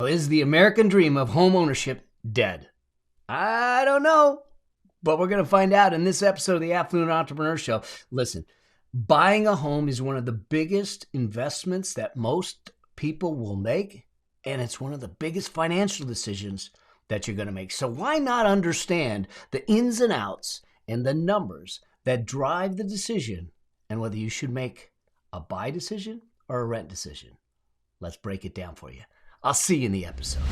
Is the American dream of home ownership dead? I don't know, but we're going to find out in this episode of the Affluent Entrepreneur Show. Listen, buying a home is one of the biggest investments that most people will make, and it's one of the biggest financial decisions that you're going to make. So why not understand the ins and outs and the numbers that drive the decision and whether you should make a buy decision or a rent decision? Let's break it down for you. I'll see you in the episode.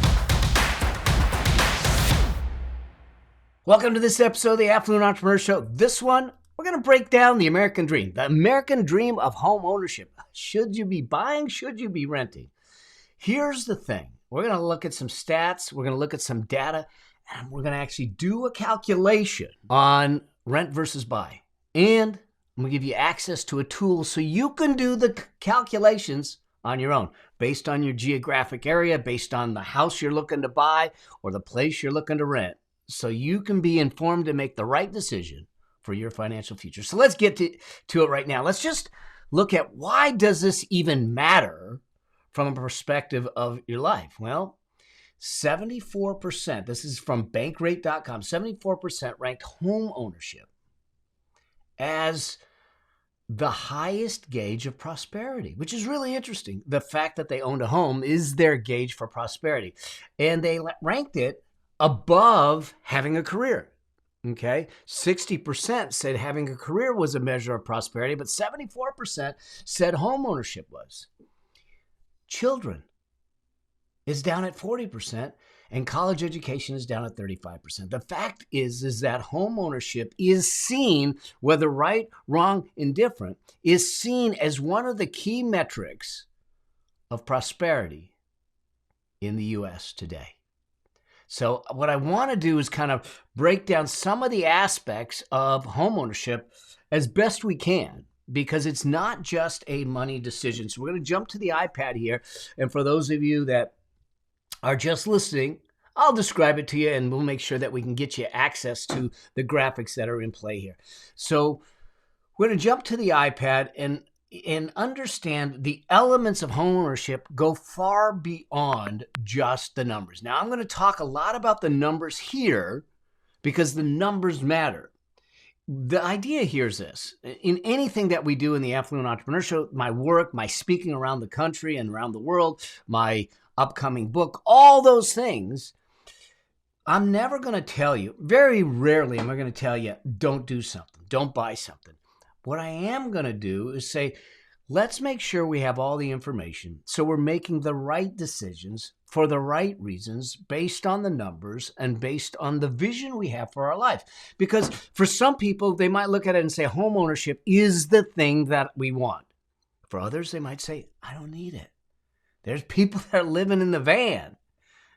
Welcome to this episode of the Affluent Entrepreneur Show. This one, we're going to break down the American dream of home ownership. Should you be buying? Should you be renting? Here's the thing. We're going to look at some stats. We're going to look at some data, and we're going to actually do a calculation on rent versus buy. And I'm going to give you access to a tool so you can do the calculations on your own, based on your geographic area, based on the house you're looking to buy or the place you're looking to rent, so you can be informed and make the right decision for your financial future. So let's get to it right now. Let's just look at why does this even matter from a perspective of your life? Well, 74%, this is from bankrate.com, 74% ranked home ownership as the highest gauge of prosperity, which is really interesting. The fact that they owned a home is their gauge for prosperity. And they ranked it above having a career. Okay. 60% said having a career was a measure of prosperity, but 74% said home ownership was. Children is down at 40%. And college education is down at 35%. The fact is that home ownership is seen, whether right, wrong, indifferent, is seen as one of the key metrics of prosperity in the U.S. today. So what I want to do is kind of break down some of the aspects of home ownership as best we can, because it's not just a money decision. So we're going to jump to the iPad here. And for those of you that are just listening, I'll describe it to you and we'll make sure that we can get you access to the graphics that are in play here. So we're going to jump to the iPad and understand the elements of home ownership go far beyond just the numbers. Now, I'm going to talk a lot about the numbers here because the numbers matter. The idea here is this. In anything that we do in the Affluent Entrepreneur Show, my work, my speaking around the country and around the world, my upcoming book, all those things, I'm never going to tell you, very rarely am I going to tell you, don't do something, don't buy something. What I am going to do is say, let's make sure we have all the information so we're making the right decisions for the right reasons based on the numbers and based on the vision we have for our life. Because for some people, they might look at it and say, home ownership is the thing that we want. For others, they might say, I don't need it. There's people that are living in the van,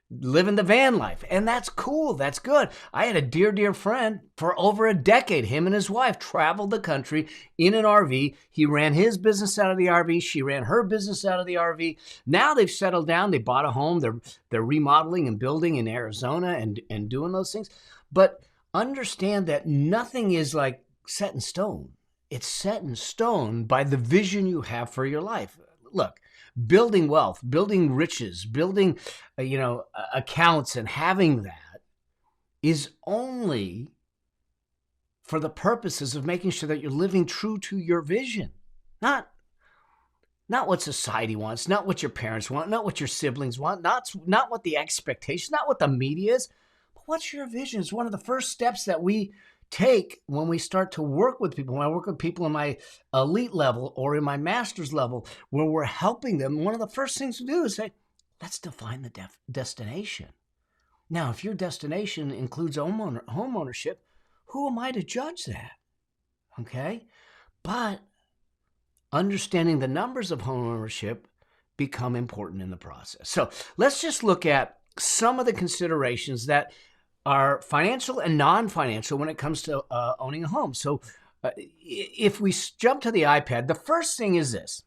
living the van life, and that's cool. That's good. I had a dear friend for over a decade. Him and his wife traveled the country in an RV. He ran his business out of the RV. She ran her business out of the RV. Now they've settled down. They bought a home. They're remodeling and building in Arizona and doing those things. But understand that nothing is like set in stone. It's set in stone by the vision you have for your life. Look, building wealth, building riches, building, accounts and having that is only for the purposes of making sure that you're living true to your vision. Not what society wants, not what your parents want, not what your siblings want, not what the expectation, not what the media is, but what's your vision? It's one of the first steps that we take when we start to work with people. When I work with people in my elite level or in my master's level, where we're helping them, one of the first things to do is say, let's define the destination. Now, if your destination includes home ownership, who am I to judge that? Okay? But understanding the numbers of home ownership become important in the process. So let's just look at some of the considerations that are financial and non-financial when it comes to owning a home. So if we jump to the iPad, the first thing is this,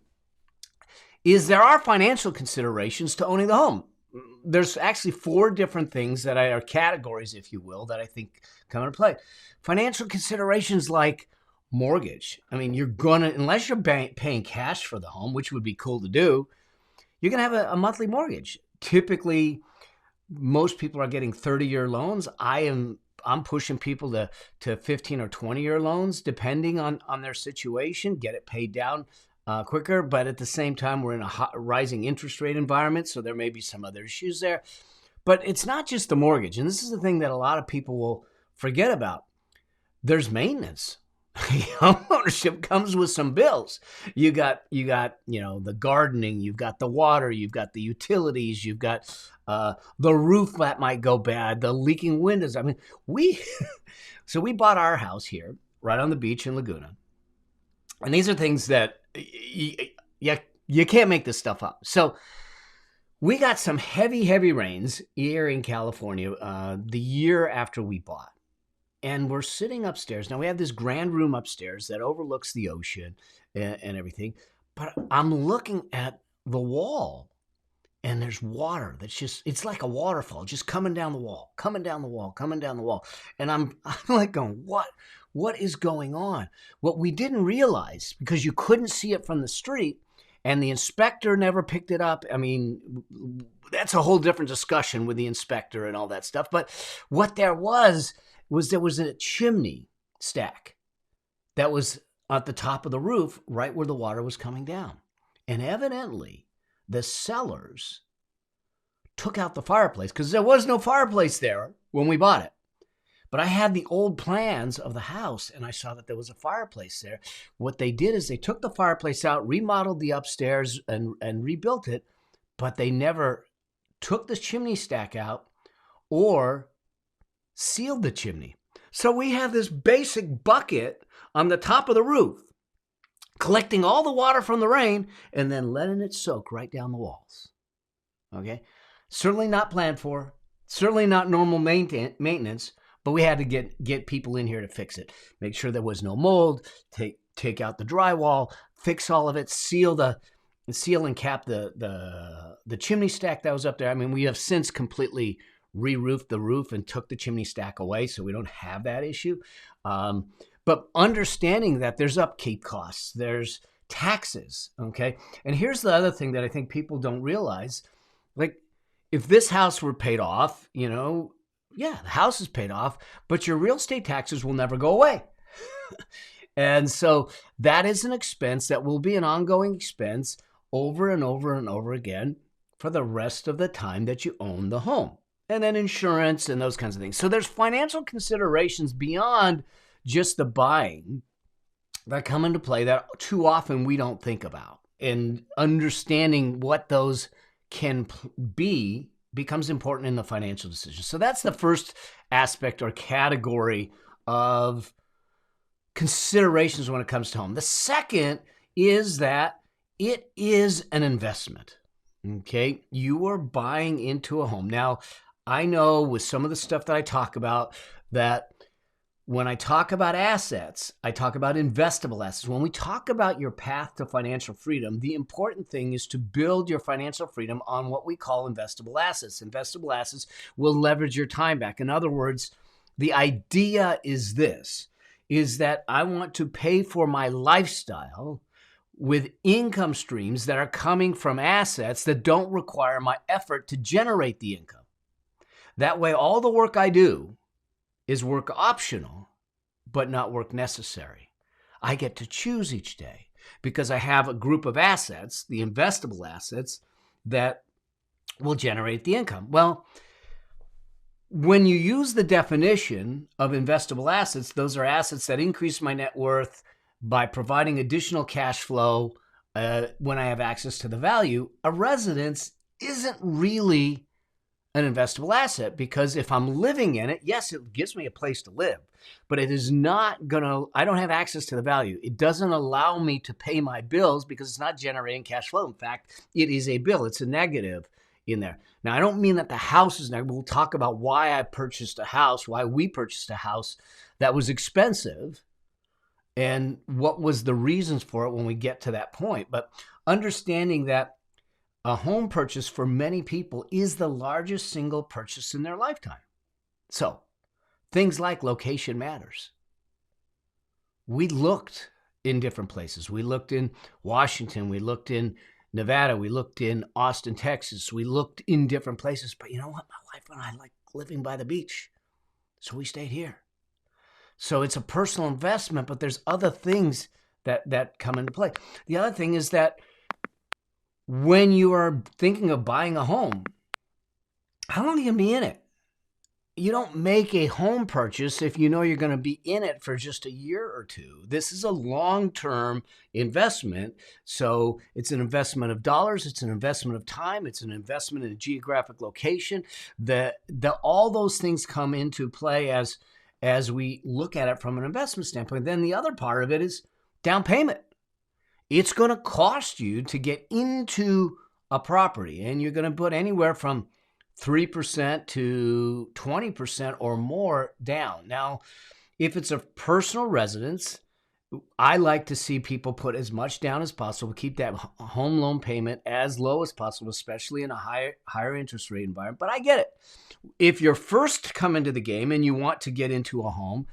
is there are financial considerations to owning the home. There's actually 4 different things that are categories, if you will, that I think come into play. Financial considerations like mortgage. I mean, you're gonna, unless you're paying cash for the home, which would be cool to do, you're gonna have a monthly mortgage. Typically, most people are getting 30-year loans. I'm pushing people to 15 or 20-year loans, depending on their situation, get it paid down quicker. But at the same time, we're in a rising interest rate environment, so there may be some other issues there. But it's not just the mortgage. And this is the thing that a lot of people will forget about. There's maintenance. Homeownership comes with some bills. You got, the gardening, you've got the water, you've got the utilities, you've got the roof that might go bad, the leaking windows. I mean, we bought our house here right on the beach in Laguna. And these are things that you can't make this stuff up. So we got some heavy rains here in California the year after we bought. And we're sitting upstairs. Now, we have this grand room upstairs that overlooks the ocean and everything. But I'm looking at the wall, and there's water that's it's like a waterfall, just coming down the wall. And I'm like going, what is going on? What we didn't realize, because you couldn't see it from the street, and the inspector never picked it up. I mean, that's a whole different discussion with the inspector and all that stuff. But what there was a chimney stack that was at the top of the roof, right where the water was coming down. And evidently, the sellers took out the fireplace, because there was no fireplace there when we bought it. But I had the old plans of the house, and I saw that there was a fireplace there. What they did is they took the fireplace out, remodeled the upstairs, and rebuilt it, but they never took the chimney stack out or sealed the chimney. So we have this basic bucket on the top of the roof, collecting all the water from the rain and then letting it soak right down the walls. Okay? Certainly not planned for, certainly not normal maintenance, but we had to get people in here to fix it. Make sure there was no mold, take out the drywall, fix all of it, seal and cap the chimney stack that was up there. I mean, we have since completely re-roofed the roof and took the chimney stack away, so we don't have that issue. But understanding that there's upkeep costs, there's taxes, okay? And here's the other thing that I think people don't realize. Like, if this house were paid off, the house is paid off, but your real estate taxes will never go away. And so that is an expense that will be an ongoing expense over and over and over again for the rest of the time that you own the home. And then insurance and those kinds of things. So there's financial considerations beyond just the buying that come into play that too often we don't think about. And understanding what those can be becomes important in the financial decision. So that's the first aspect or category of considerations when it comes to home. The second is that it is an investment. Okay? You are buying into a home. Now, I know with some of the stuff that I talk about that when I talk about assets, I talk about investable assets. When we talk about your path to financial freedom, the important thing is to build your financial freedom on what we call investable assets. Investable assets will leverage your time back. In other words, the idea is that I want to pay for my lifestyle with income streams that are coming from assets that don't require my effort to generate the income. That way, all the work I do is work optional, but not work necessary. I get to choose each day because I have a group of assets, the investable assets, that will generate the income. Well, when you use the definition of investable assets, those are assets that increase my net worth by providing additional cash flow when I have access to the value. A residence isn't really an investable asset, because if I'm living in it, yes, it gives me a place to live, but it is not I don't have access to the value. It doesn't allow me to pay my bills because it's not generating cash flow. In fact, it is a bill. It's a negative in there. Now, I don't mean that the house is negative. We'll talk about why we purchased a house that was expensive and what was the reasons for it when we get to that point. But understanding that a home purchase for many people is the largest single purchase in their lifetime. So things like location matters. We looked in different places. We looked in Washington. We looked in Nevada. We looked in Austin, Texas. We looked in different places. But you know what? My wife and I like living by the beach. So we stayed here. So it's a personal investment, but there's other things that come into play. The other thing is that when you are thinking of buying a home, how long are you going to be in it? You don't make a home purchase if you know you're going to be in it for just a year or two. This is a long-term investment. So it's an investment of dollars. It's an investment of time. It's an investment in a geographic location. All those things come into play as we look at it from an investment standpoint. Then the other part of it is down payment. It's going to cost you to get into a property, and you're going to put anywhere from 3% to 20% or more down. Now, if it's a personal residence, I like to see people put as much down as possible, keep that home loan payment as low as possible, especially in a higher interest rate environment. But I get it. If you're first to come into the game and you want to get into a home,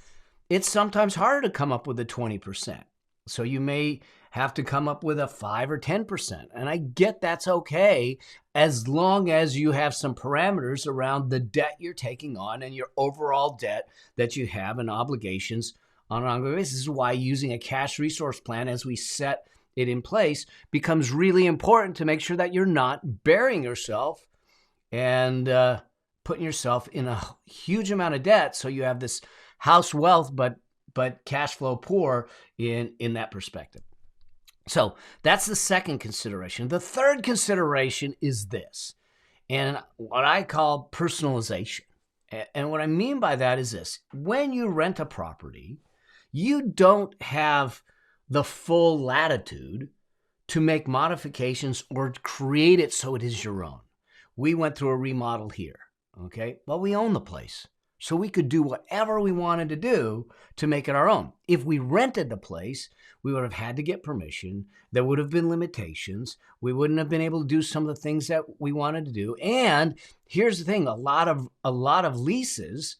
it's sometimes harder to come up with a 20%. So you may have to come up with a 5 or 10%. And I get that's okay as long as you have some parameters around the debt you're taking on and your overall debt that you have and obligations on an ongoing basis. This is why using a cash resource plan as we set it in place becomes really important to make sure that you're not burying yourself and putting yourself in a huge amount of debt. So you have this house wealth, but cash flow poor in that perspective. So that's the second consideration. The third consideration is this, and what I call personalization. And what I mean by that is this. When you rent a property, you don't have the full latitude to make modifications or create it so it is your own. We went through a remodel here, okay? Well, we own the place. So we could do whatever we wanted to do to make it our own. If we rented the place, we would have had to get permission. There would have been limitations. We wouldn't have been able to do some of the things that we wanted to do. And here's the thing, a lot of leases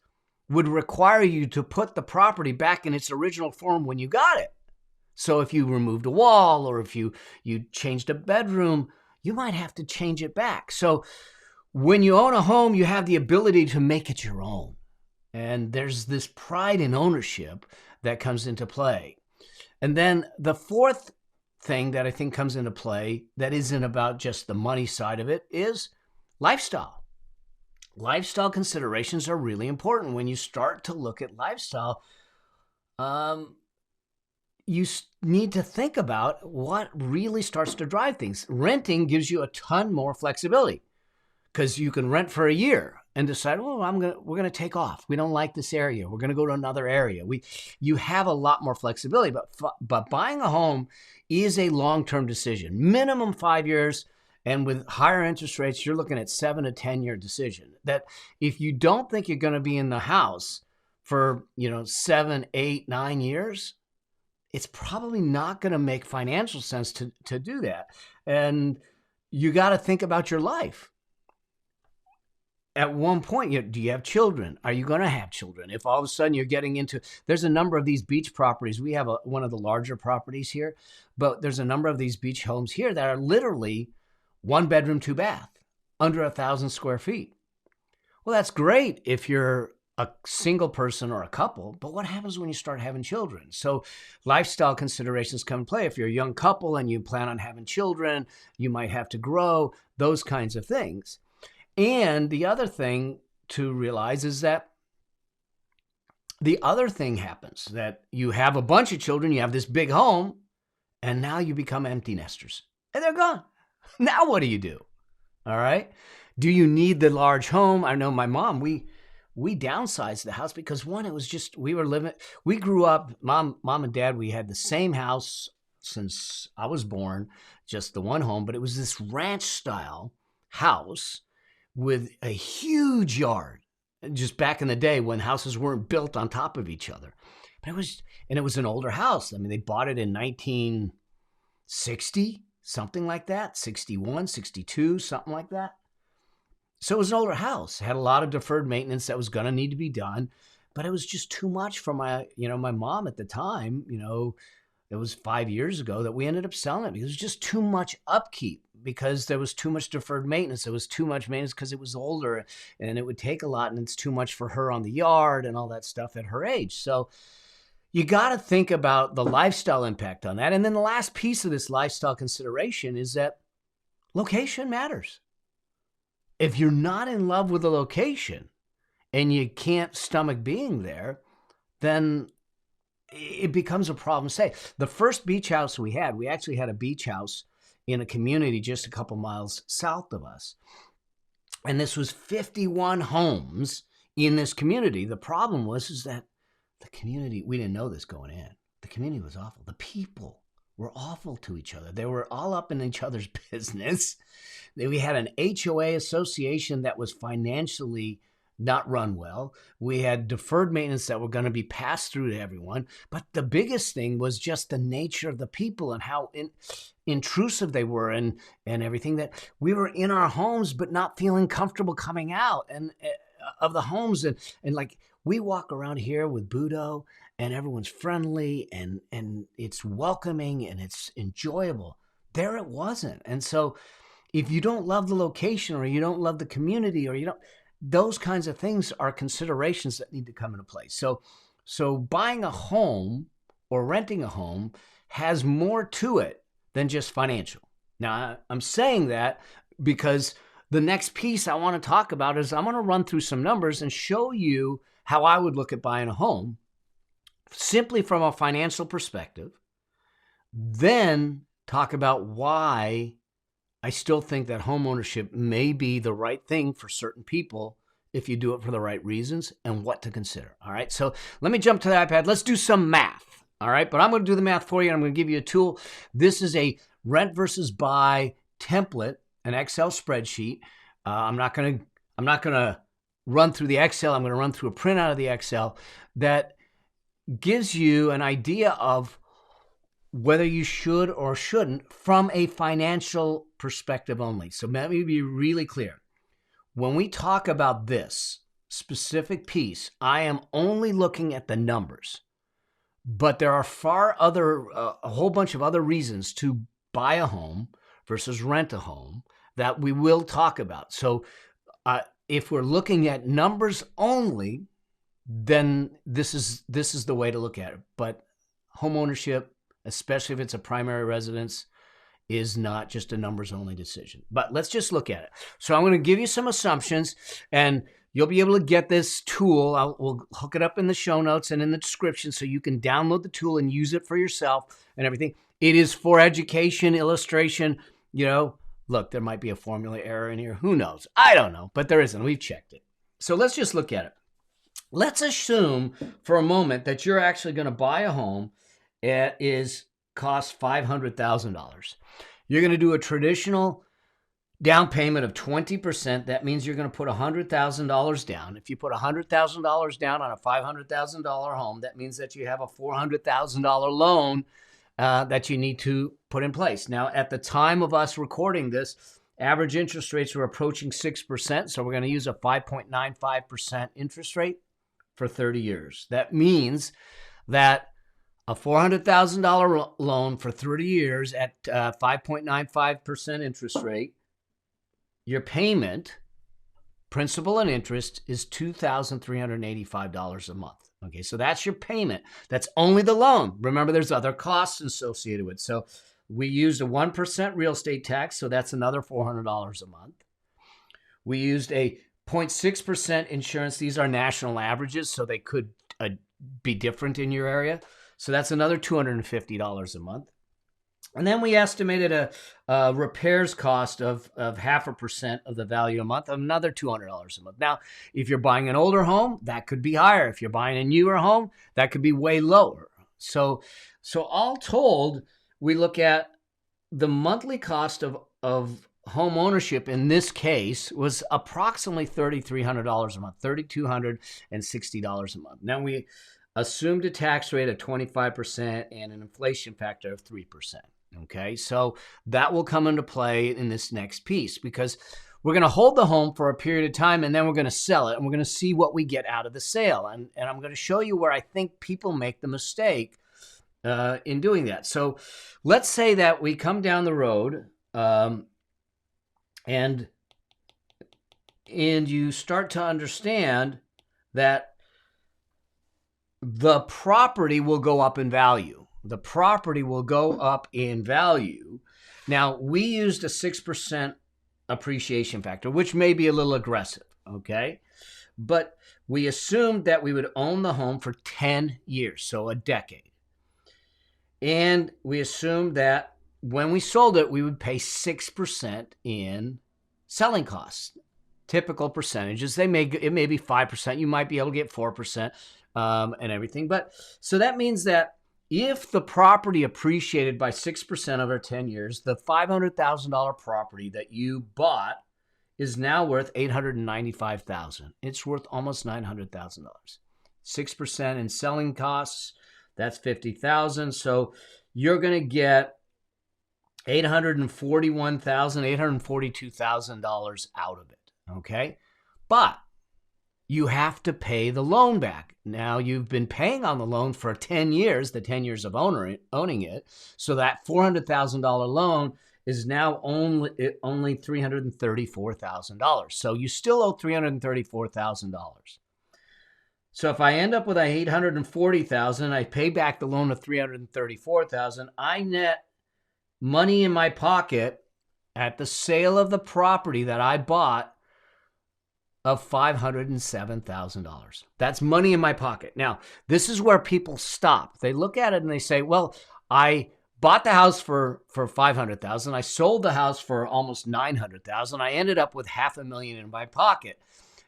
would require you to put the property back in its original form when you got it. So if you removed a wall or if you changed a bedroom, you might have to change it back. So when you own a home, you have the ability to make it your own. And there's this pride in ownership that comes into play. And then the fourth thing that I think comes into play that isn't about just the money side of it is lifestyle. Lifestyle considerations are really important. When you start to look at lifestyle, you need to think about what really starts to drive things. Renting gives you a ton more flexibility because you can rent for a year and decide, oh, we're gonna take off. We don't like this area. We're gonna go to another area. You have a lot more flexibility, but buying a home is a long-term decision, minimum 5 years, and with higher interest rates, you're looking at 7 to 10 year decision. That if you don't think you're gonna be in the house for 7, 8, 9 years, it's probably not gonna make financial sense to do that. And you got to think about your life. At one point, do you have children? Are you going to have children? If all of a sudden you're getting into, there's a number of these beach properties. We have one of the larger properties here, but there's a number of these beach homes here that are literally 1 bedroom, 2 bath, under 1,000 square feet. Well, that's great if you're a single person or a couple, but what happens when you start having children? So lifestyle considerations come into play. If you're a young couple and you plan on having children, you might have to grow, those kinds of things. And the other thing to realize is that the other thing happens, that you have a bunch of children, you have this big home, and now you become empty nesters. And they're gone. Now what do you do? All right? Do you need the large home? I know my mom, we downsized the house because one, it was just, we grew up, mom and dad, we had the same house since I was born, just the one home, but it was this ranch style house with a huge yard, just back in the day when houses weren't built on top of each other. But it was an older house. I mean, they bought it in 1960, something like that, 61, 62, something like that. So it was an older house. It had a lot of deferred maintenance that was going to need to be done, but it was just too much for my mom at the time, it was 5 years ago that we ended up selling it because it was just too much upkeep, because there was too much deferred maintenance. There was too much maintenance because it was older and it would take a lot, and it's too much for her on the yard and all that stuff at her age. So you got to think about the lifestyle impact on that. And then the last piece of this lifestyle consideration is that location matters. If you're not in love with the location and you can't stomach being there, then it becomes a problem. Say, the first beach house we actually had a beach house in a community just a couple miles south of us. And this was 51 homes in this community. The problem is that the community, we didn't know this going in. The community was awful. The people were awful to each other. They were all up in each other's business. We had an HOA association that was financially not run well. We had deferred maintenance that were going to be passed through to everyone. But the biggest thing was just the nature of the people and how intrusive they were and everything, that we were in our homes but not feeling comfortable coming out and of the homes. And like, we walk around here with Budo and everyone's friendly and it's welcoming and it's enjoyable. There it wasn't. And so if you don't love the location or you don't love the community or you don't, those kinds of things are considerations that need to come into place. So buying a home or renting a home has more to it than just financial. Now, I'm saying that because the next piece I want to talk about is I'm going to run through some numbers and show you how I would look at buying a home simply from a financial perspective, then talk about why I still think that homeownership may be the right thing for certain people if you do it for the right reasons and what to consider. All right. So let me jump to the iPad. Let's do some math. All right. But I'm going to do the math for you and I'm going to give you a tool. This is a rent versus buy template, an Excel spreadsheet. I'm not going to run through the Excel. I'm going to run through a printout of the Excel that gives you an idea of whether you should or shouldn't from a financial perspective only. So let me be really clear. When we talk about this specific piece, I am only looking at the numbers, but there are a whole bunch of other reasons to buy a home versus rent a home that we will talk about. So if we're looking at numbers only, then this is the way to look at it. But homeownership, especially if it's a primary residence, is not just a numbers only decision. But let's just look at it. So I'm going to give you some assumptions and you'll be able to get this tool. We'll hook it up in the show notes and in the description so you can download the tool and use it for yourself and everything. It is for education, illustration. Look, there might be a formula error in here. Who knows? I don't know, but there isn't. We've checked it. So let's just look at it. Let's assume for a moment that you're actually going to buy a home. It costs $500,000. You're going to do a traditional down payment of 20%. That means you're going to put $100,000 down. If you put $100,000 down on a $500,000 home, that means that you have a $400,000 loan that you need to put in place. Now, at the time of us recording this, average interest rates were approaching 6%. So we're going to use a 5.95% interest rate for 30 years. That means that a $400,000 loan for 30 years at 5.95% interest rate, your payment, principal and interest, is $2,385 a month. Okay, so that's your payment. That's only the loan. Remember, there's other costs associated with it. So we used a 1% real estate tax, so that's another $400 a month. We used a 0.6% insurance. These are national averages, so they could be different in your area. So that's another $250 a month. And then we estimated a repairs cost of 0.5% of the value a month, another $200 a month. Now, if you're buying an older home, that could be higher. If you're buying a newer home, that could be way lower. So all told, we look at the monthly cost of home ownership in this case was approximately $3,300 a month, $3,260 a month. Now we assumed a tax rate of 25% and an inflation factor of 3%. Okay, so that will come into play in this next piece because we're going to hold the home for a period of time and then we're going to sell it and we're going to see what we get out of the sale. And I'm going to show you where I think people make the mistake in doing that. So let's say that we come down the road and you start to understand that the property will go up in value. The property will go up in value. Now, we used a 6% appreciation factor, which may be a little aggressive, okay? But we assumed that we would own the home for 10 years, so a decade. And we assumed that when we sold it, we would pay 6% in selling costs. Typical percentages. It may be 5%. You might be able to get 4% and everything. But so that means that if the property appreciated by 6% over 10 years, the $500,000 property that you bought is now worth $895,000. It's worth almost $900,000. 6% in selling costs, that's $50,000. So you're going to get $841,000, $842,000 out of it. Okay, but you have to pay the loan back. Now, you've been paying on the loan for 10 years, the 10 years of owning it. So that $400,000 loan is now only $334,000. So you still owe $334,000. So if I end up with $840,000, I pay back the loan of $334,000, I net money in my pocket at the sale of the property that I bought of $507,000. That's money in my pocket. Now, this is where people stop. They look at it and they say, well, I bought the house for $500,000. I sold the house for almost $900,000. I ended up with $500,000 in my pocket.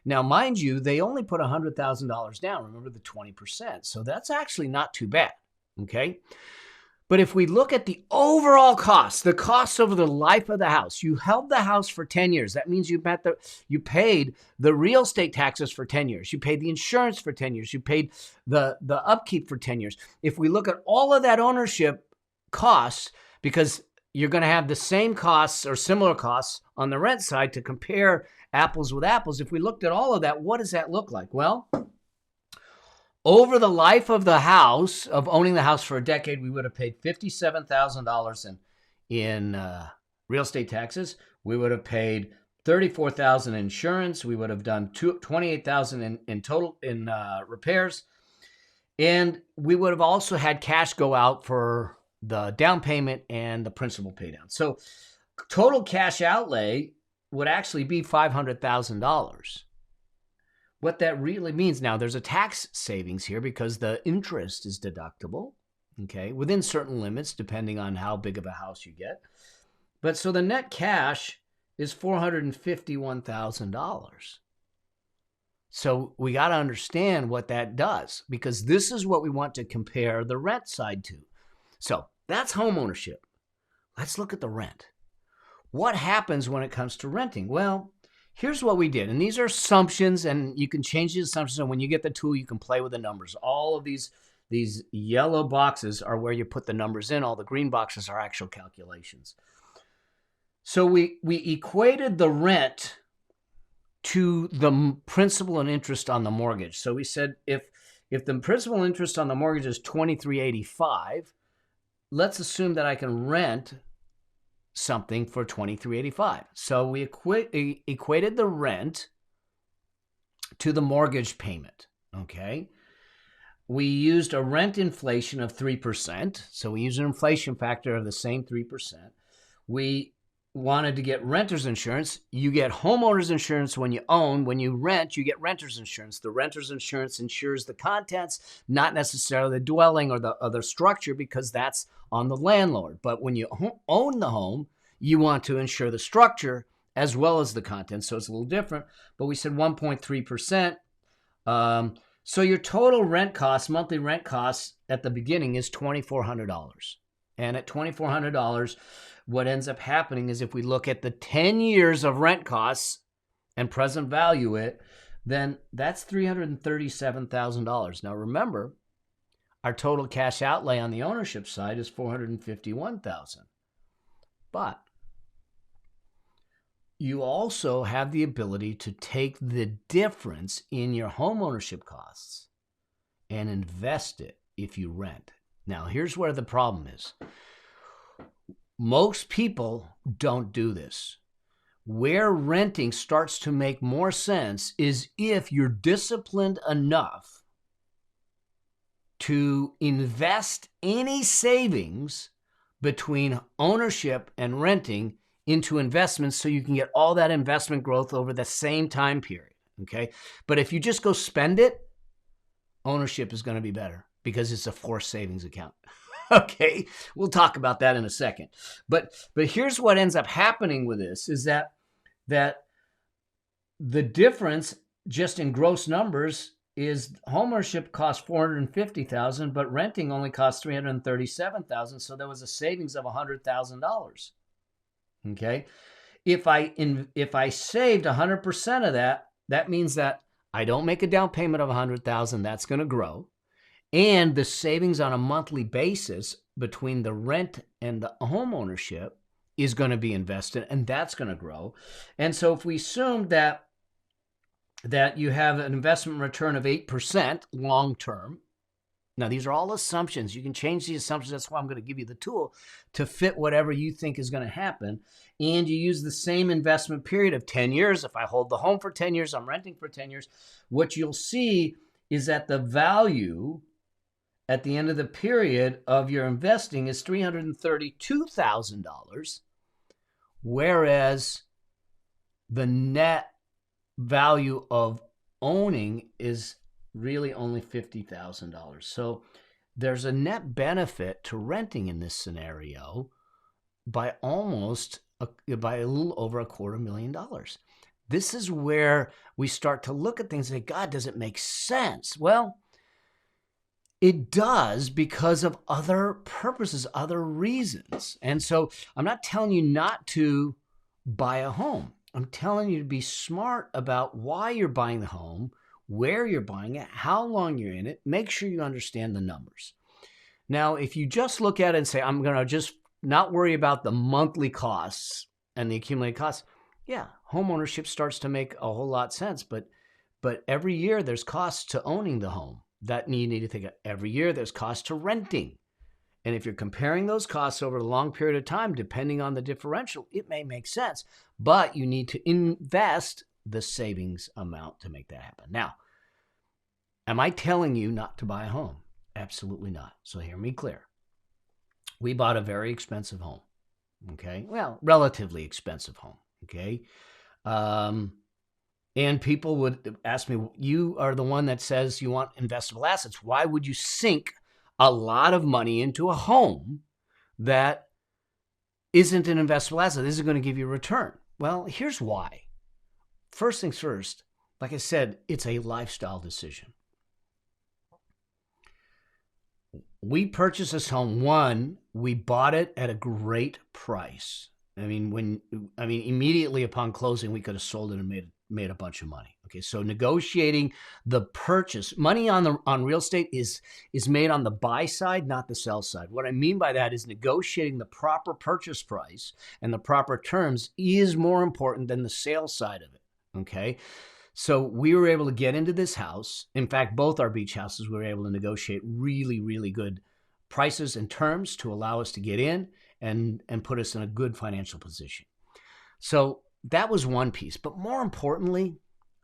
Now, mind you, they only put $100,000 down. Remember the 20%. So that's actually not too bad. Okay. But if we look at the overall cost, the costs over the life of the house, you held the house for 10 years. That means you paid the real estate taxes for 10 years. You paid the insurance for 10 years. You paid the upkeep for 10 years. If we look at all of that ownership costs, because you're going to have the same costs or similar costs on the rent side to compare apples with apples. If we looked at all of that, what does that look like? Well, over the life of the house, of owning the house for a decade, we would have paid $57,000 in real estate taxes. We would have paid $34,000 in insurance. We would have done $28,000 in total in repairs. And we would have also had cash go out for the down payment and the principal pay down. So total cash outlay would actually be $500,000. What that really means, now there's a tax savings here because the interest is deductible, okay, within certain limits depending on how big of a house you get. But so the net cash is $451,000. So we got to understand what that does, because this is what we want to compare the rent side to. So that's home ownership. Let's look at the rent. What happens when it comes to renting? Well, here's what we did. And these are assumptions, and you can change the assumptions. And when you get the tool, you can play with the numbers. All of these yellow boxes are where you put the numbers in. All the green boxes are actual calculations. So we equated the rent to the principal and interest on the mortgage. So we said if the principal and interest on the mortgage is $23.85, let's assume that I can rent something for $23.85. So we equated the rent to the mortgage payment, okay? We used a rent inflation of 3%. So we used an inflation factor of the same 3%. We wanted to get renter's insurance. You get homeowner's insurance when you own. When you rent, you get renter's insurance. The renter's insurance insures the contents, not necessarily the dwelling or the other structure, because that's on the landlord. But when you own the home, you want to insure the structure as well as the contents. So it's a little different. But we said 1.3%. So your total rent cost, monthly rent cost at the beginning is $2,400. And at $2,400, what ends up happening is if we look at the 10 years of rent costs and present value it, then that's $337,000. Now remember, our total cash outlay on the ownership side is $451,000. But you also have the ability to take the difference in your home ownership costs and invest it if you rent. Now, here's where the problem is. Most people don't do this. Where renting starts to make more sense is if you're disciplined enough to invest any savings between ownership and renting into investments so you can get all that investment growth over the same time period, okay? But if you just go spend it, ownership is going to be better because it's a forced savings account. Okay, we'll talk about that in a second. But here's what ends up happening with this is that the difference just in gross numbers is homeownership cost $450,000, but renting only cost $337,000. So there was a savings of $100,000. Okay, if I saved 100% of that, that means that I don't make a down payment of $100,000. That's going to grow. And the savings on a monthly basis between the rent and the home ownership is going to be invested, and that's going to grow. And so if we assume that you have an investment return of 8% long term, now these are all assumptions. You can change the assumptions. That's why I'm going to give you the tool to fit whatever you think is going to happen. And you use the same investment period of 10 years. If I hold the home for 10 years, I'm renting for 10 years. What you'll see is that the value at the end of the period of your investing is $332,000, whereas the net value of owning is really only $50,000. So there's a net benefit to renting in this scenario by by a little over $250,000. This is where we start to look at things and say, God, does it make sense? Well, it does because of other purposes, other reasons. And so I'm not telling you not to buy a home. I'm telling you to be smart about why you're buying the home, where you're buying it, how long you're in it. Make sure you understand the numbers. Now, if you just look at it and say, I'm going to just not worry about the monthly costs and the accumulated costs, yeah, home ownership starts to make a whole lot of sense. But every year there's costs to owning the home. That you need to think of. Every year there's cost to renting. And if you're comparing those costs over a long period of time, depending on the differential, it may make sense. But you need to invest the savings amount to make that happen. Now, am I telling you not to buy a home? Absolutely not. So hear me clear. We bought a very expensive home. Okay? Well, relatively expensive home. Okay? And people would ask me, you are the one that says you want investable assets. Why would you sink a lot of money into a home that isn't an investable asset? This is going to give you a return. Well, here's why. First things first, like I said, it's a lifestyle decision. We purchased this home. One, we bought it at a great price. Immediately upon closing, we could have sold it and made a bunch of money. Okay, so negotiating the purchase, money on real estate is made on the buy side, not the sell side. What I mean by that is negotiating the proper purchase price and the proper terms is more important than the sales side of it. Okay, so we were able to get into this house. In fact, both our beach houses, we were able to negotiate really, really good prices and terms to allow us to get in and put us in a good financial position. So that was one piece. But more importantly,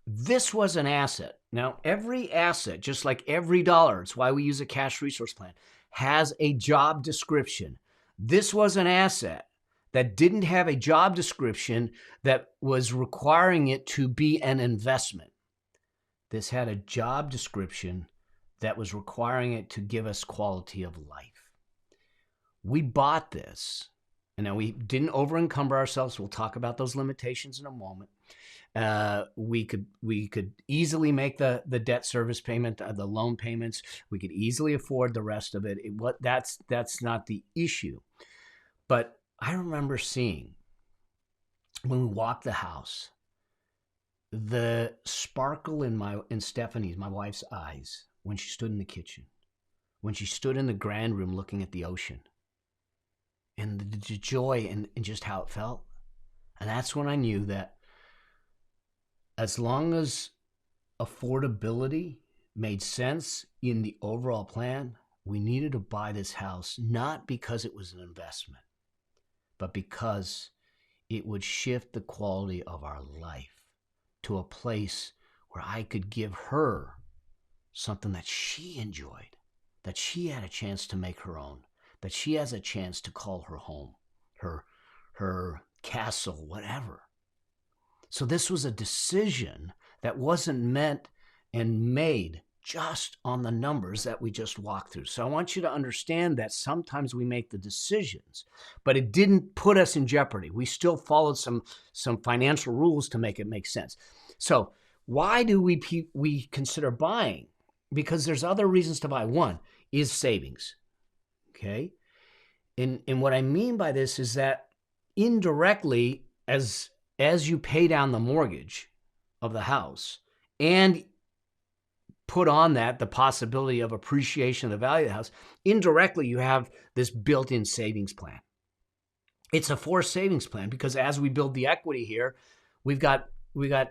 this was an asset. Now, every asset, just like every dollar, it's why we use a cash resource plan, has a job description. This was an asset that didn't have a job description that was requiring it to be an investment. This had a job description that was requiring it to give us quality of life. We bought this, and now we didn't over-encumber ourselves. We'll talk about those limitations in a moment. We could easily make the debt service payment, the loan payments. We could easily afford the rest of it. That's not the issue. But I remember seeing when we walked the house, the sparkle in Stephanie's, my wife's eyes when she stood in the kitchen, when she stood in the grand room looking at the ocean, and the joy and just how it felt. And that's when I knew that as long as affordability made sense in the overall plan, We needed to buy this house not because it was an investment, but because it would shift the quality of our life to a place where I could give her something that she enjoyed, that she had a chance to make her own, that she has a chance to call her home, her castle, whatever. So this was a decision that wasn't meant and made just on the numbers that we just walked through. So I want you to understand that sometimes we make the decisions, but it didn't put us in jeopardy. We still followed some financial rules to make it make sense. So why do we consider buying? Because there's other reasons to buy. One is savings, okay? And what I mean by this is that indirectly, as you pay down the mortgage of the house and put on that the possibility of appreciation of the value of the house, indirectly you have this built-in savings plan. It's a forced savings plan because as we build the equity here, we've got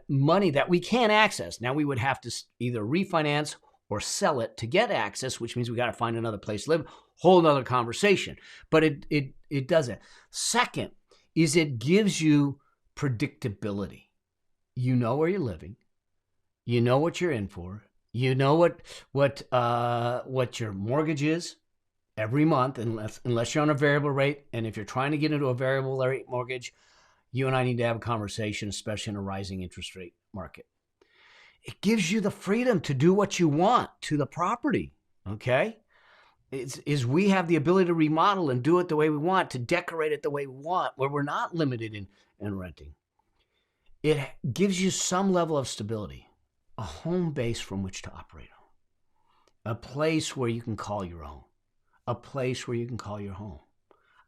money that we can't access. Now we would have to either refinance or sell it to get access, which means we got to find another place to live. Whole nother conversation. But it does it. Second is it gives you predictability. You know where you're living. You know what you're in for. You know what your mortgage is every month, unless you're on a variable rate. And if you're trying to get into a variable rate mortgage, you and I need to have a conversation, especially in a rising interest rate market. It gives you the freedom to do what you want to the property, okay? We have the ability to remodel and do it the way we want, to decorate it the way we want, where we're not limited in renting. It gives you some level of stability, a home base from which to operate on, a place where you can call your own, a place where you can call your home,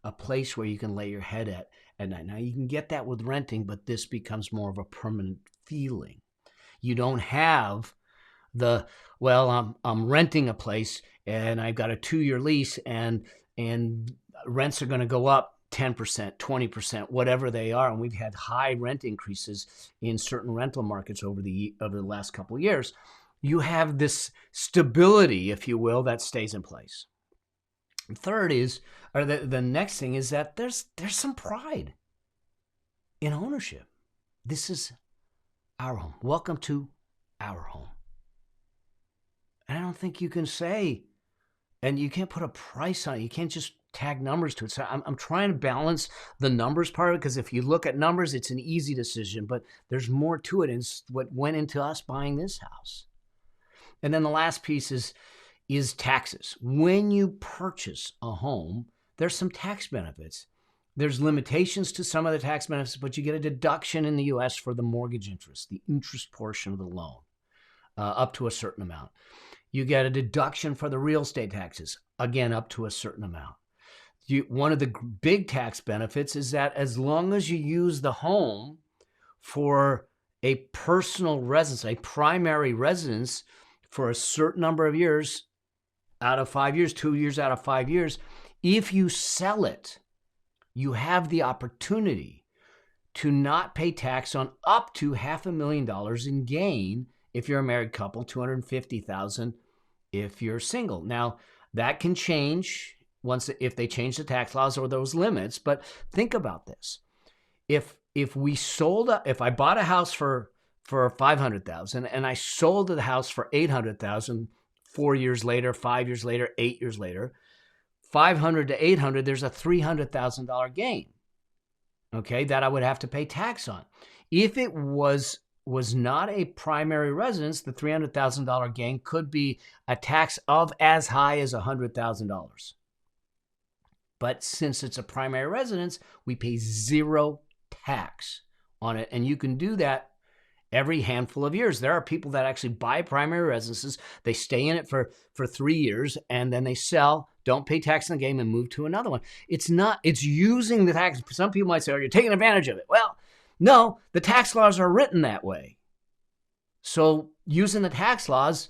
a place where you can lay your head at night. Now, you can get that with renting, but this becomes more of a permanent feeling. You don't have I'm renting a place and I've got a 2-year lease and rents are going to go up 10%, 20%, whatever they are. And we've had high rent increases in certain rental markets over the last couple of years. You have this stability, if you will, that stays in place. Third the next thing is that there's some pride in ownership. This is our home. Welcome to our home. And I don't think you can say, and you can't put a price on it. You can't just tag numbers to it. So I'm trying to balance the numbers part of it, because if you look at numbers, it's an easy decision, but there's more to it. And it's what went into us buying this house. And then the last piece is taxes. When you purchase a home, there's some tax benefits. There's limitations to some of the tax benefits, but you get a deduction in the U.S. for the mortgage interest, the interest portion of the loan, up to a certain amount. You get a deduction for the real estate taxes, again, up to a certain amount. One of the big tax benefits is that as long as you use the home for a personal residence, a primary residence for a certain number of years, out of 5 years, 2 years out of 5 years, if you sell it, you have the opportunity to not pay tax on up to $500,000 in gain if you're a married couple, $250,000 if you're single. Now, that can change if they change the tax laws or those limits, but think about this. If I bought a house for $500,000 and I sold the house for $800,000 4 years later, 5 years later, 8 years later, $500,000 to $800,000, there's a $300,000 gain, okay, that I would have to pay tax on. If it was not a primary residence, the $300,000 gain could be a tax of as high as $100,000. But since it's a primary residence, we pay zero tax on it, and you can do that every handful of years. There are people that actually buy primary residences. They stay in it for 3 years and then they sell, don't pay tax in the game, and move to another one. It's using the tax. Some people might say, oh, you're taking advantage of it. Well, no, the tax laws are written that way. So using the tax laws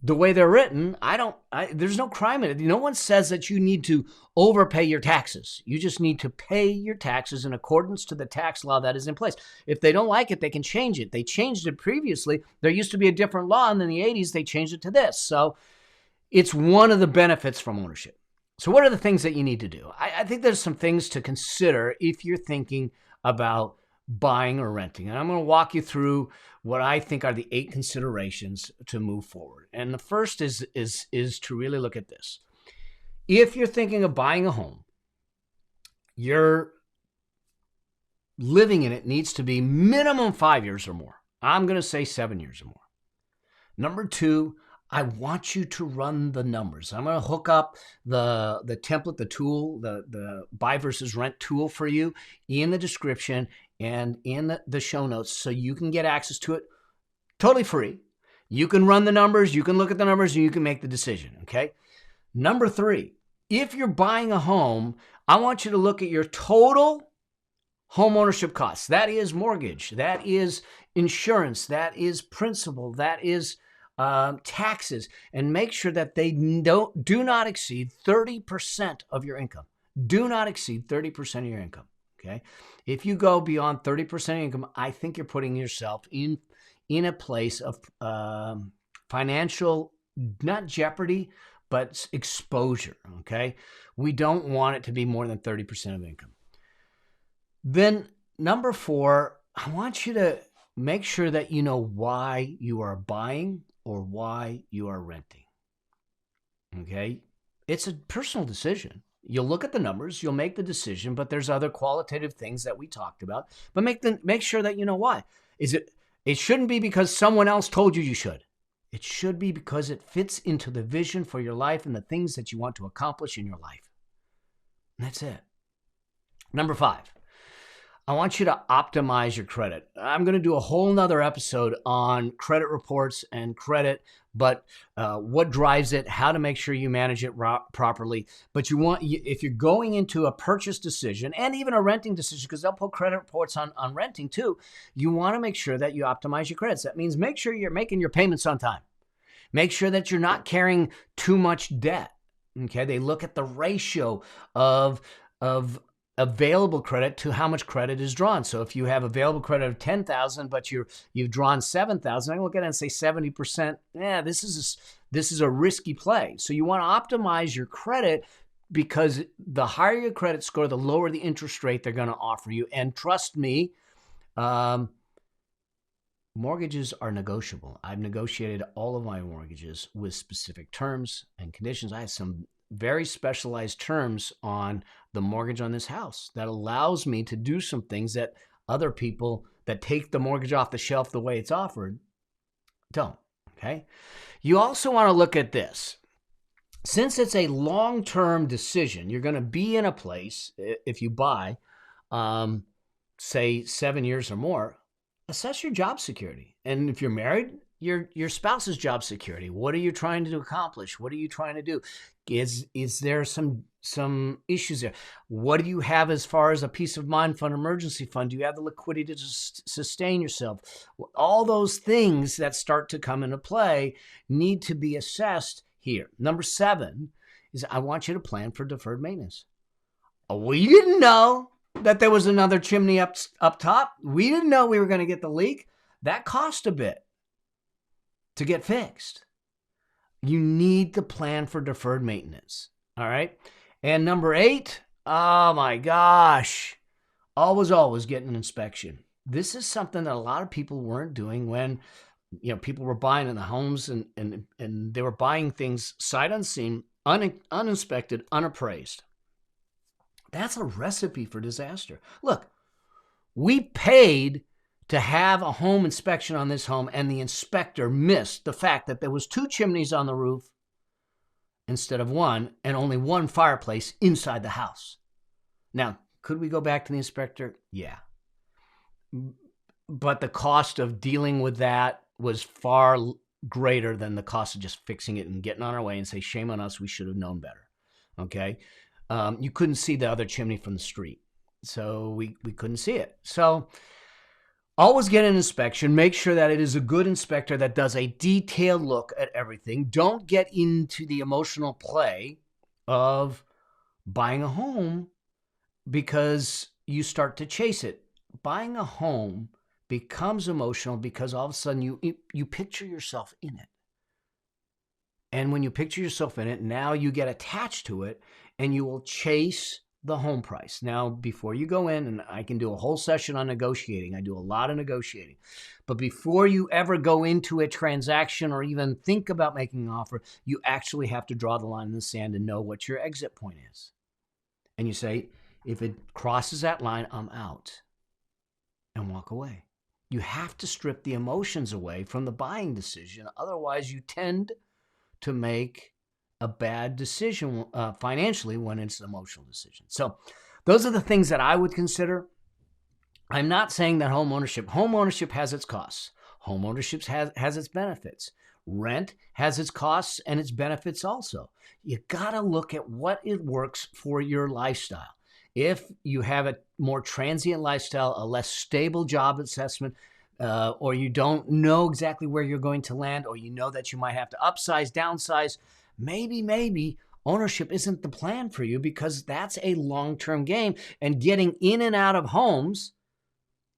the way they're written, there's no crime in it. No one says that you need to overpay your taxes. You just need to pay your taxes in accordance to the tax law that is in place. If they don't like it, they can change it. They changed it previously. There used to be a different law, and in the 80s, they changed it to this. So It's one of the benefits from ownership. So what are the things that you need to do? I think there's some things to consider if you're thinking about buying or renting. And I'm going to walk you through what I think are the 8 considerations to move forward. And the first is to really look at this. If you're thinking of buying a home, your living in it needs to be minimum 5 years or more. I'm going to say 7 years or more. Number 2, I want you to run the numbers. I'm going to hook up the template, the tool, the buy versus rent tool for you in the description and in the show notes so you can get access to it totally free. You can run the numbers, you can look at the numbers, and you can make the decision, okay? Number 3, if you're buying a home, I want you to look at your total home ownership costs. That is mortgage, that is insurance, that is principal, that is taxes, and make sure that they do not exceed 30% of your income. Do not exceed 30% of your income, okay? If you go beyond 30% of income, I think you're putting yourself in a place of financial, not jeopardy, but exposure, okay? We don't want it to be more than 30% of income. Then number 4, I want you to make sure that you know why you are buying or why you are renting, okay? It's a personal decision. You'll look at the numbers, you'll make the decision, but there's other qualitative things that we talked about. But make sure that you know why. It shouldn't be because someone else told you should. It should be because it fits into the vision for your life and the things that you want to accomplish in your life. And that's it. Number 5, I want you to optimize your credit. I'm going to do a whole nother episode on credit reports and credit, but what drives it, how to make sure you manage it properly. But if you're going into a purchase decision and even a renting decision, because they'll put credit reports on renting too, you want to make sure that you optimize your credits. That means make sure you're making your payments on time. Make sure that you're not carrying too much debt. Okay, they look at the ratio of available credit to how much credit is drawn. So if you have available credit of $10,000, but you've drawn $7,000, I can look at it and say 70%. Yeah, this is a risky play. So you want to optimize your credit because the higher your credit score, the lower the interest rate they're going to offer you. And trust me, mortgages are negotiable. I've negotiated all of my mortgages with specific terms and conditions. I have some very specialized terms on the mortgage on this house that allows me to do some things that other people that take the mortgage off the shelf the way it's offered don't, okay? You also want to look at this. Since it's a long-term decision, you're going to be in a place, if you buy, say 7 years or more, assess your job security. And if you're married, your spouse's job security. What are you trying to accomplish? What are you trying to do? Is there some issues there? What do you have as far as a peace of mind fund, emergency fund? Do you have the liquidity to sustain yourself? All those things that start to come into play need to be assessed here. Number 7 is I want you to plan for deferred maintenance. We didn't know that there was another chimney up top. We didn't know we were going to get the leak. That cost a bit to get fixed. You need to plan for deferred maintenance. All right. And number 8, oh my gosh, always get an inspection. This is something that a lot of people weren't doing when, people were buying in the homes and they were buying things sight unseen, uninspected, unappraised. That's a recipe for disaster. Look, we paid to have a home inspection on this home, and the inspector missed the fact that there was 2 chimneys on the roof instead of 1, and only 1 fireplace inside the house. Now, could we go back to the inspector? Yeah. But the cost of dealing with that was far greater than the cost of just fixing it and getting on our way and say, shame on us, we should have known better. Okay? You couldn't see the other chimney from the street, so we couldn't see it. So always get an inspection. Make sure that it is a good inspector that does a detailed look at everything. Don't get into the emotional play of buying a home because you start to chase it. Buying a home becomes emotional because all of a sudden you picture yourself in it. And when you picture yourself in it, now you get attached to it and you will chase the home price. Now, before you go in, and I can do a whole session on negotiating, I do a lot of negotiating, but before you ever go into a transaction or even think about making an offer, you actually have to draw the line in the sand and know what your exit point is. And you say, if it crosses that line, I'm out, and walk away. You have to strip the emotions away from the buying decision. Otherwise, you tend to make a bad decision financially when it's an emotional decision. So those are the things that I would consider. I'm not saying that homeownership has its costs. Homeownership has its benefits. Rent has its costs and its benefits also. You got to look at what it works for your lifestyle. If you have a more transient lifestyle, a less stable job assessment, or you don't know exactly where you're going to land, or you know that you might have to upsize, downsize, maybe ownership isn't the plan for you, because that's a long-term game. And getting in and out of homes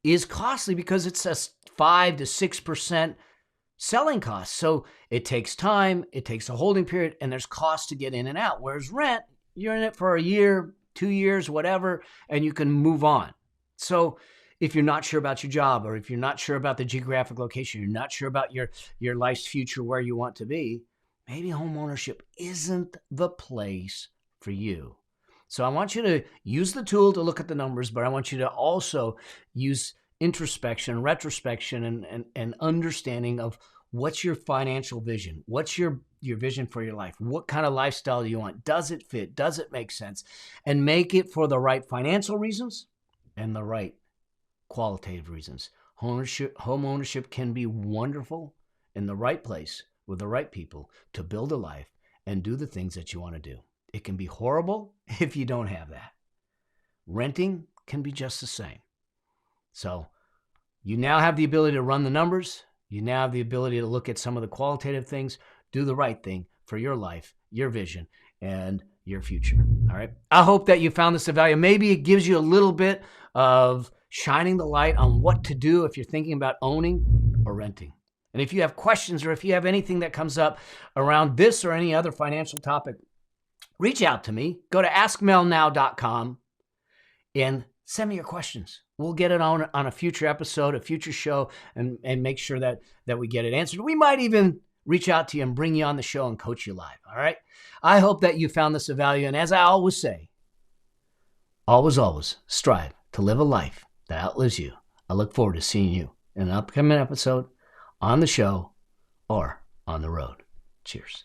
is costly because it's a 5 to 6% selling cost. So it takes time, it takes a holding period, and there's cost to get in and out. Whereas rent, you're in it for a year, 2 years, whatever, and you can move on. So if you're not sure about your job, or if you're not sure about the geographic location, you're not sure about your life's future, where you want to be, maybe homeownership isn't the place for you. So I want you to use the tool to look at the numbers, but I want you to also use introspection, retrospection, and understanding of what's your financial vision? What's your vision for your life? What kind of lifestyle do you want? Does it fit? Does it make sense? And make it for the right financial reasons and the right qualitative reasons. Homeownership can be wonderful in the right place with the right people to build a life and do the things that you want to do. It can be horrible if you don't have that. Renting can be just the same. So you now have the ability to run the numbers. You now have the ability to look at some of the qualitative things, do the right thing for your life, your vision, and your future. All right. I hope that you found this of value. Maybe it gives you a little bit of shining the light on what to do if you're thinking about owning or renting. And if you have questions, or if you have anything that comes up around this or any other financial topic, reach out to me. Go to askmelnow.com and send me your questions. We'll get it on a future episode, a future show, and make sure that we get it answered. We might even reach out to you and bring you on the show and coach you live. All right. I hope that you found this of value. And as I always say, always strive to live a life that outlives you. I look forward to seeing you in an upcoming episode, on the show, or on the road. Cheers.